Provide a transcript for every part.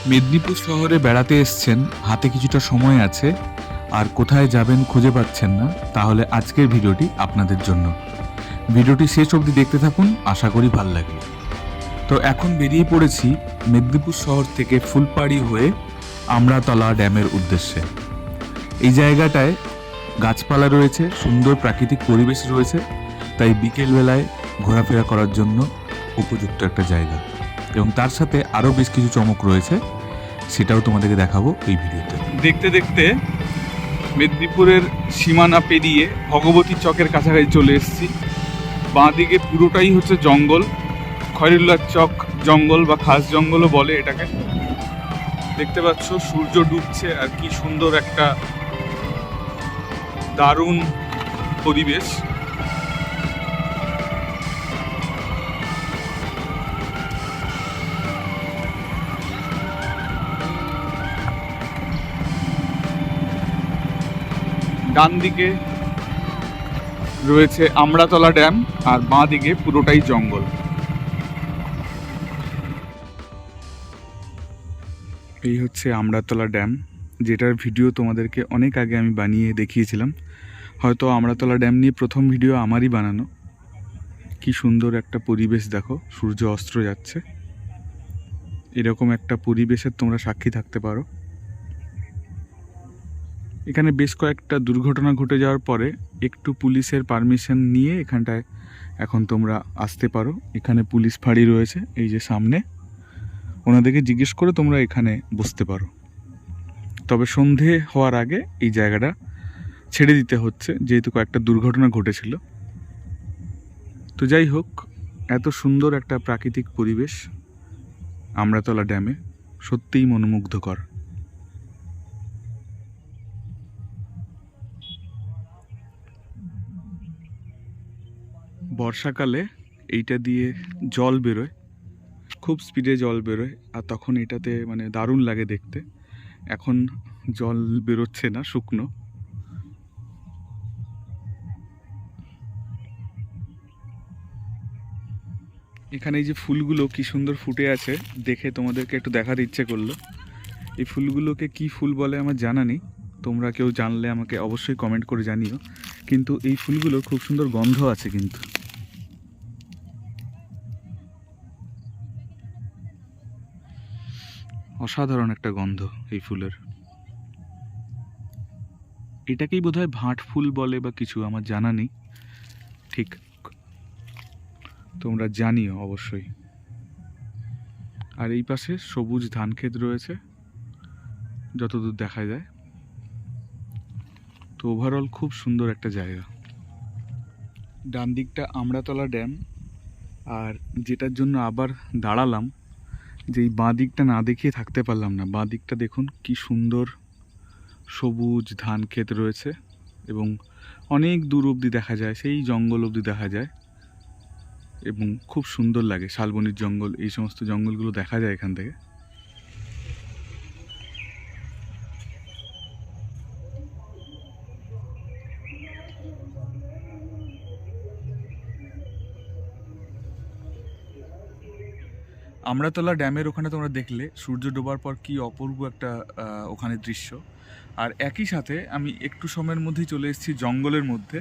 মেদিনীপুর শহরে বেড়াতে এসছেন, হাতে কিছুটা সময় আছে আর কোথায় যাবেন খুঁজে পাচ্ছেন না, তাহলে আজকের ভিডিওটি আপনাদের জন্য। ভিডিওটি শেষ অবধি দেখতে থাকুন, আশা করি ভাল লাগবে। তো এখন বেরিয়ে পড়েছি মেদিনীপুর শহর থেকে ফুলপাড়ি হয়ে আমড়াতলা ড্যামের উদ্দেশ্যে। এই জায়গাটায় গাছপালা রয়েছে, সুন্দর প্রাকৃতিক পরিবেশ রয়েছে, তাই বিকেলবেলায় ঘোরাফেরা করার জন্য উপযুক্ত একটা জায়গা। এবং তার সাথে আরও বেশ কিছু চমক রয়েছে, সেটাও তোমাদেরকে দেখাবো এই ভিডিওতে। দেখতে দেখতে মেদিনীপুরের সীমানা পেরিয়ে ভগবতী চকের কাছাকাছি চলে এসেছি। বাঁ দিকে পুরোটাই হচ্ছে জঙ্গল, খয়রুল্লাহ চক জঙ্গল বা খাস জঙ্গলও বলে এটাকে। দেখতে পাচ্ছ সূর্য ডুবছে আর কি সুন্দর একটা দারুণ পরিবেশ। ডান দিকে রয়েছে আমড়াতলা ড্যাম আর বাঁ দিকে পুরোটাই জঙ্গল। এই হচ্ছে আমড়াতলা ড্যাম, যেটার ভিডিও তোমাদেরকে অনেক আগে আমি বানিয়ে দেখিয়েছিলাম। হয়তো আমড়াতলা ড্যাম নিয়ে প্রথম ভিডিও আমারই বানানো। কি সুন্দর একটা পরিবেশ দেখো, সূর্য অস্ত যাচ্ছে। এরকম একটা পরিবেশের তোমরা সাক্ষী থাকতে পারো। এখানে বেশ কয়েকটা দুর্ঘটনা ঘটে যাওয়ার পরে একটু পুলিশের পারমিশন নিয়ে এখানটায় এখন তোমরা আসতে পারো। এখানে পুলিশ ফাঁড়ি রয়েছে, এই যে সামনে, ওনাদেরকে জিজ্ঞেস করে তোমরা এখানে বসতে পারো। তবে সন্ধে হওয়ার আগে এই জায়গাটা ছেড়ে দিতে হচ্ছে, যেহেতু কয়েকটা দুর্ঘটনা ঘটেছিল। তো যাই হোক, এত সুন্দর একটা প্রাকৃতিক পরিবেশ আমড়াতলা ড্যামে, সত্যিই মনোমুগ্ধকর। বর্ষাকালে এইটা দিয়ে জল বেরোয়, খুব স্পিডে জল বেরোয়, আর তখন এটাতে মানে দারুণ লাগে দেখতে। এখন জল বেরোচ্ছে না, শুকনো। এখানে এই যে ফুলগুলো কি সুন্দর ফুটে আছে, দেখে তোমাদেরকে একটু দেখার ইচ্ছে করলো। এই ফুলগুলোকে কি ফুল বলে আমার জানা নেই, তোমরা কেউ জানলে আমাকে অবশ্যই কমেন্ট করে জানিও। কিন্তু এই ফুলগুলো খুব সুন্দর গন্ধ আছে, কিন্তু অসাধারণ একটা গন্ধ এই ফুলের। এটাকেই বোধহয় ভাট ফুল বলে বা কিছু, আমার জানা নেই ঠিক, তোমরা জানিও অবশ্যই। আর এই পাশে সবুজ ধান ক্ষেত রয়েছে যতদূর দেখা যায়। তো ওভারঅল খুব সুন্দর একটা জায়গা। ডান দিকটা আমড়াতলা ড্যাম, আর যেটার জন্য আবার দাঁড়ালাম, যে এই বাঁ দিকটা না দেখিয়ে থাকতে পারলাম না। বাঁ দিকটা দেখুন কি সুন্দর সবুজ ধান ক্ষেত রয়েছে, এবং অনেক দূর অবধি দেখা যায়, সেই জঙ্গল অবধি দেখা যায়, এবং খুব সুন্দর লাগে। শালবনির জঙ্গল, এই সমস্ত জঙ্গলগুলো দেখা যায় এখান থেকে। আমড়াতলা ড্যামের ওখানে তোমরা দেখলে সূর্য ডোবার পর কি অপূর্ব একটা ওখানে দৃশ্য। আর একই সাথে আমি একটু সময়ের মধ্যেই চলে এসেছি জঙ্গলের মধ্যে,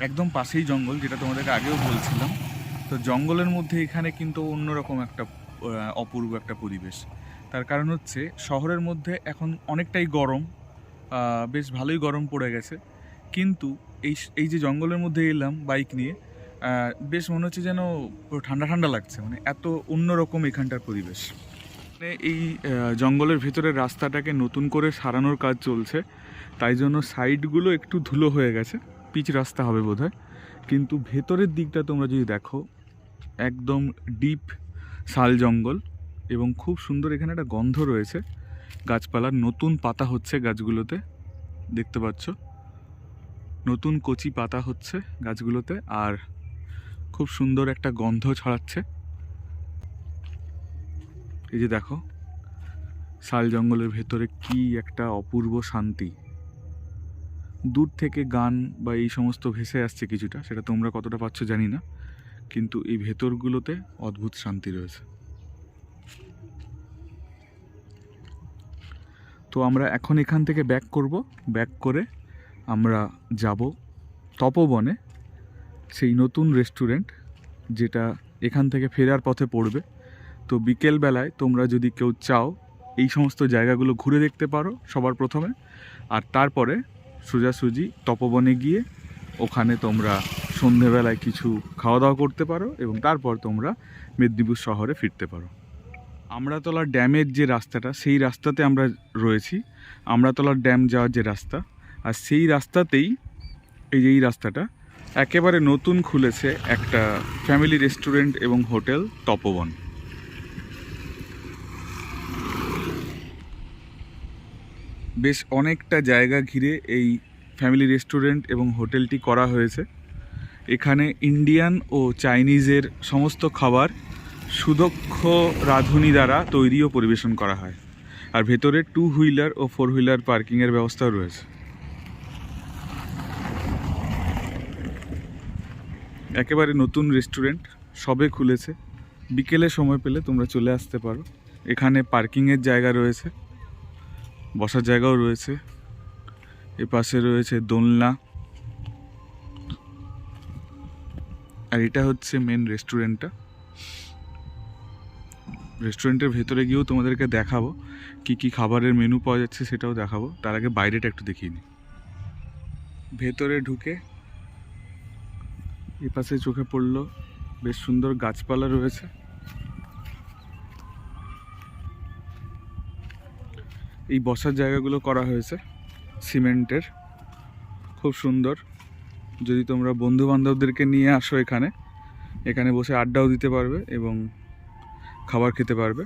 একদম পাশেই জঙ্গল, যেটা তোমাদেরকে আগেও বলছিলাম। তো জঙ্গলের মধ্যে এখানে কিন্তু অন্যরকম একটা অপূর্ব একটা পরিবেশ। তার কারণ হচ্ছে শহরের মধ্যে এখন অনেকটাই গরম, বেশ ভালোই গরম পড়ে গেছে। কিন্তু এই যে জঙ্গলের মধ্যে এলাম বাইক নিয়ে, বেশ মনে হচ্ছে যেন ঠান্ডা ঠান্ডা লাগছে, মানে এত অন্যরকম এখানটার পরিবেশ। মানে এই জঙ্গলের ভেতরের রাস্তাটাকে নতুন করে সারানোর কাজ চলছে, তাই জন্য সাইডগুলো একটু ধুলো হয়ে গেছে, পিচ রাস্তা হবে বোধহয়। কিন্তু ভেতরের দিকটা তোমরা যদি দেখো, একদম ডিপ শাল জঙ্গল, এবং খুব সুন্দর এখানে একটা গন্ধ রয়েছে গাছপালার। নতুন পাতা হচ্ছে গাছগুলোতে, দেখতে পাচ্ছ নতুন কচি পাতা হচ্ছে গাছগুলোতে, আর খুব সুন্দর একটা গন্ধ ছড়াচ্ছে। এই যে দেখো শাল জঙ্গলের ভেতরে কি একটা অপূর্ব শান্তি। দূর থেকে গান বা এই সমস্ত ভেসে আসছে কিছুটা, সেটা তোমরা কতটা পাচ্ছ জানি না, কিন্তু এই ভেতরগুলোতে অদ্ভুত শান্তি রয়েছে। তো আমরা এখন এখান থেকে ব্যাক করব, ব্যাক করে আমরা যাব তপবনে, সেই নতুন রেস্টুরেন্ট যেটা এখান থেকে ফেরার পথে পড়বে। তো বিকেলবেলায় তোমরা যদি কেউ চাও এই সমস্ত জায়গাগুলো ঘুরে দেখতে পারো সবার প্রথমে, আর তারপরে সোজাসুজি তপবনে গিয়ে ওখানে তোমরা সন্ধেবেলায় কিছু খাওয়া দাওয়া করতে পারো এবং তারপর তোমরা মেদিনীপুর শহরে ফিরতে পারো। আমড়াতলা ড্যামের যে রাস্তাটা, সেই রাস্তাতে আমরা রয়েছি, আমড়াতলা ড্যাম যাওয়ার যে রাস্তা, আর সেই রাস্তাতেই এই রাস্তাটা একেবারে নতুন খুলেছে একটা ফ্যামিলি রেস্টুরেন্ট এবং হোটেল তপবন। বেশ অনেকটা জায়গা ঘিরে এই ফ্যামিলি রেস্টুরেন্ট এবং হোটেলটি করা হয়েছে। এখানে ইন্ডিয়ান ও চাইনিজের সমস্ত খাবার সুদক্ষ রাঁধুনি দ্বারা তৈরি ও পরিবেশন করা হয়, আর ভেতরে 2 হুইলার ও 4 হুইলার পার্কিংয়ের ব্যবস্থাও রয়েছে। একেবারে নতুন রেস্টুরেন্ট, সবে খুলেছে। বিকেলে সময় পেলে তোমরা চলে আসতে পারো। এখানে পার্কিংয়ের জায়গা রয়েছে, বসার জায়গাও রয়েছে, এপাশে রয়েছে দোলনা, আর এটা হচ্ছে মেন রেস্টুরেন্টটা। রেস্টুরেন্টের ভেতরে গিয়েও তোমাদেরকে দেখাবো কি কি খাবারের মেনু পাওয়া যাচ্ছে, সেটাও দেখাবো। তার আগে বাইরেটা একটু দেখিয়ে নিই। ভেতরে ঢুকে এপাশে চোখে পড়লো বেশ সুন্দর গাছপালা রয়েছে। এই বসার জায়গাগুলো করা হয়েছে সিমেন্টের, খুব সুন্দর। যদি তোমরা বন্ধু বান্ধবদেরকে নিয়ে আসো এখানে বসে আড্ডাও দিতে পারবে এবং খাবার খেতে পারবে।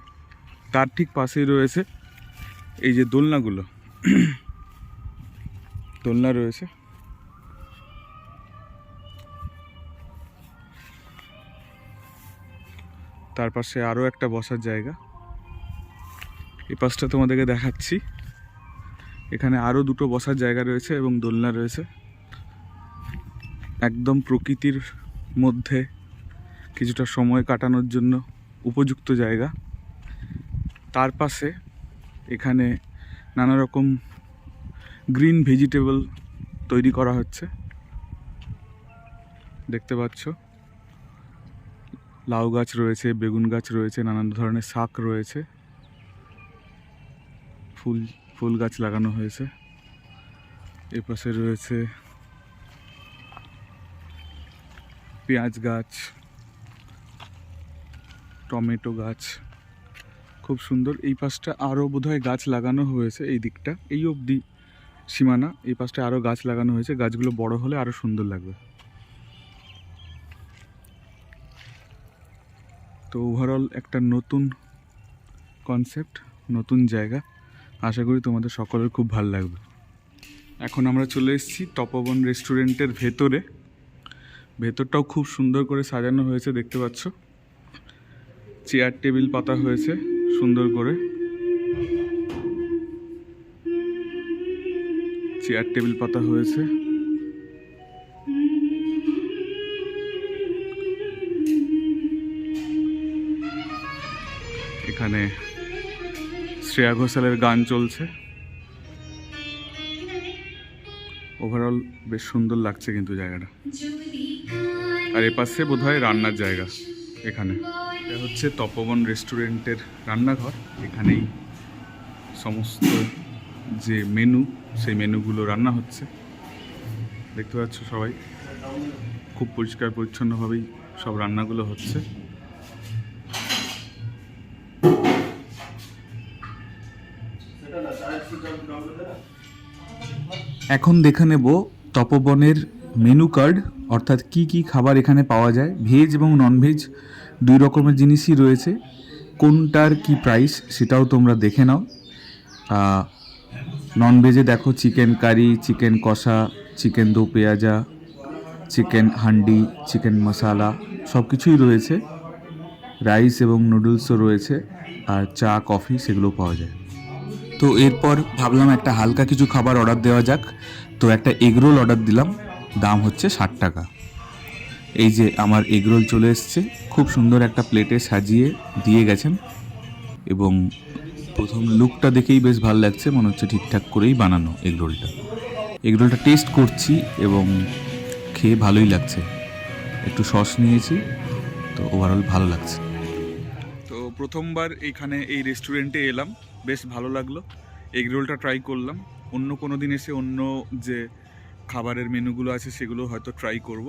তার ঠিক পাশেই রয়েছে এই যে দোলনাগুলো, দোলনা রয়েছে। তার পাশে আরও একটা বসার জায়গা, এই পাশটা তোমাদেরকে দেখাচ্ছি। এখানে আরও 2টো বসার জায়গা রয়েছে এবং দোলনা রয়েছে। একদম প্রকৃতির মধ্যে কিছুটা সময় কাটানোর জন্য উপযুক্ত জায়গা। তার পাশে এখানে নানা রকম গ্রিন ভেজিটেবল তৈরি করা হচ্ছে, দেখতে পাচ্ছ। লাউ গাছ রয়েছে, বেগুন গাছ রয়েছে, নানান ধরনের শাক রয়েছে, ফুল গাছ লাগানো হয়েছে। এ পাশে রয়েছে পেঁয়াজ গাছ, টমেটো গাছ, খুব সুন্দর। এই পাশটা আরও বোধহয় গাছ লাগানো হয়েছে, এই দিকটা এই অবধি সীমানা, এই পাশটা আরও গাছ লাগানো হয়েছে। গাছগুলো বড় হলে আরও সুন্দর লাগবে। তো ওভারঅল একটা নতুন কনসেপ্ট, নতুন জায়গা, আশা করি তোমাদের সকলের খুব ভালো লাগবে। এখন আমরা চলে এসেছি তপবন রেস্টুরেন্টের ভেতরে। ভেতরটাও খুব সুন্দর করে সাজানো হয়েছে, দেখতে পাচ্ছ। চেয়ার টেবিল পাতা হয়েছে সুন্দর করে, চেয়ার টেবিল পাতা হয়েছে। এখানে শ্রেয়া ঘোষালের গান চলছে। ওভারঅল বেশ সুন্দর লাগছে কিন্তু জায়গাটা। আর এপাশে বোধহয় রান্নার জায়গা। এখানে এটা হচ্ছে তপবন রেস্টুরেন্টের রান্নাঘর। এখানেই সমস্ত যে মেনু, সেই মেনুগুলো রান্না হচ্ছে, দেখতে পাচ্ছ সবাই। খুব পরিষ্কার পরিচ্ছন্নভাবেই সব রান্নাগুলো হচ্ছে। এখন দেখে নেব তপবনের মেনু কার্ড, অর্থাৎ কি কি খাবার এখানে পাওয়া যায়। ভেজ এবং ননভেজ 2 রকমের জিনিসই রয়েছে। কোনটার কি প্রাইস সেটাও তোমরা দেখে নাও। ননভেজে দেখো চিকেন কারি, চিকেন কষা, চিকেন দো পেঁয়াজা, চিকেন হান্ডি, চিকেন মশালা সব কিছুই রয়েছে। রাইস এবং নুডলসও রয়েছে, আর চা কফি সেগুলো পাওয়া যায়। তো এরপর ভাবলাম একটা হালকা কিছু খাবার অর্ডার দেওয়া যাক। তো একটা এগরোল অর্ডার দিলাম, দাম হচ্ছে 60 টাকা। এই যে আমার এগরোল চলে এসছে, খুব সুন্দর একটা প্লেটে সাজিয়ে দিয়ে গেছেন এবং প্রথম লুকটা দেখেই বেশ ভালো লাগছে, মনে হচ্ছে ঠিকঠাক করেই বানানো এগরোলটা। এগরোলটা টেস্ট করছি এবং খেয়ে ভালোই লাগছে। একটু সস নিয়েছি, তো ওভারঅল ভালো লাগছে। তো প্রথমবার এখানে এই রেস্টুরেন্টে এলাম, বেশ ভালো লাগলো। এগরোলটা ট্রাই করলাম। অন্য কোনো দিন এসে অন্য যে খাবারের মেনুগুলো আছে সেগুলো হয়তো ট্রাই করব।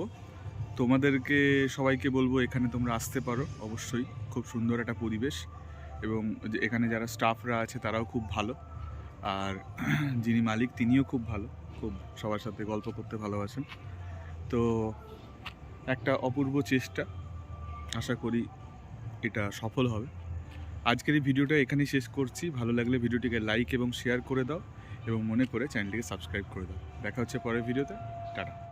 তোমাদেরকে সবাইকে বলবো এখানে তোমরা আসতে পারো অবশ্যই। খুব সুন্দর একটা পরিবেশ এবং এখানে যারা স্টাফরা আছে তারাও খুব ভালো। আর যিনি মালিক তিনিও খুব ভালো, খুব সবার সাথে গল্প করতে ভালোবাসেন। তো একটা অপূর্ব চেষ্টা, আশা করি এটা সফল হবে। আজকের এই ভিডিওটা এখানেই শেষ করছি। ভালো লাগলে ভিডিওটিকে লাইক এবং শেয়ার করে দাও এবং মনে করে চ্যানেলটিকে সাবস্ক্রাইব করে দাও। দেখা হচ্ছে পরের ভিডিওতে। টাটা।